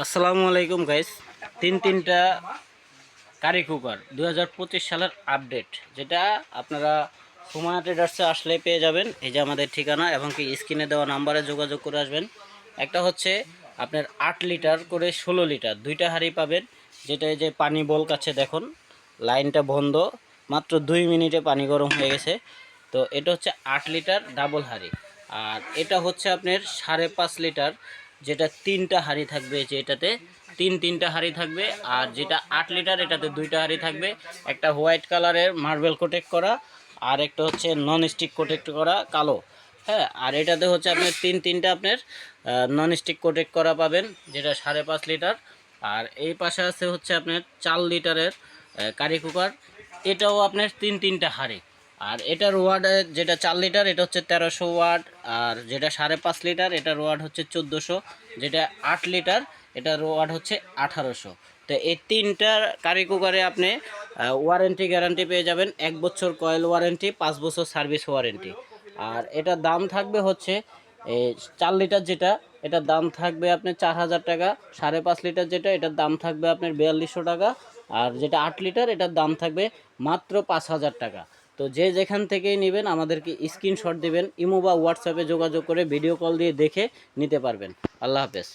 আসসালামু আলাইকুম গাইস। তিনটা কারি কুকার 2025 সালের আপডেট, যেটা আপনারা সুমায়া ট্রেডার্সে আসলে পেয়ে যাবেন। এই যে আমাদের ঠিকানা এবং কি স্ক্রিনে দেওয়া নাম্বারে যোগাযোগ করে আসবেন। একটা হচ্ছে আপনার 8 লিটার করে 16 লিটার দুইটা হাঁড়ি পাবেন, যেটা এই যে পানি বলক আছে দেখুন, লাইনটা বন্ধ, মাত্র 2 মিনিটে পানি গরম হয়ে গেছে। তো এটা হচ্ছে 8 লিটার ডাবল হাঁড়ি। আর এটা হচ্ছে আপনার 5.5 লিটার, যেটা তিনটা হাঁড়ি থাকবে, যে এটাতে তিনটা হাঁড়ি থাকবে। আর যেটা 8 লিটার এটাতে দুইটা হাঁড়ি থাকবে, একটা হোয়াইট কালারের মার্বেল কোটেক করা আর একটা হচ্ছে নন স্টিক কোটেক করা কালো। হ্যাঁ, আর এটাতে হচ্ছে আপনার তিনটা আপনার নন স্টিক কোটেক করা পাবেন, যেটা 5.5 লিটার। আর এই পাশে আছে হচ্ছে আপনার 4 লিটারের কারি কুকার, এটাও আপনার তিনটা হাঁড়ি। আর এটার ওয়ার্ড যেটা 4 লিটার এটা হচ্ছে 1300 ওয়াট, আর যেটা 5.5 লিটার এটার ওয়ার্ড হচ্ছে 1400, যেটা 8 লিটার এটার ওয়ার্ড হচ্ছে 1800। তো এই তিনটা কারি কুকারে আপনি ওয়ারেন্টি গ্যারান্টি পেয়ে যাবেন, 1 বছর কয়েল ওয়ারেন্টি, 5 বছর সার্ভিস ওয়ারেন্টি। আর এটার দাম থাকবে হচ্ছে এই 4 লিটার যেটা, এটার দাম থাকবে আপনার 4000 টাকা। 5.5 লিটার যেটা, এটার দাম থাকবে আপনার 4200 টাকা। আর যেটা 8 লিটার এটার দাম থাকবে মাত্র 5000 টাকা। তো যে যেখান থেকেই নেবেন আমাদেরকে স্ক্রিনশট দিবেন, ইমো বা হোয়াটসঅ্যাপে যোগাযোগ করে ভিডিও কল দিয়ে দেখে নিতে পারবেন। আল্লাহ হাফেজ।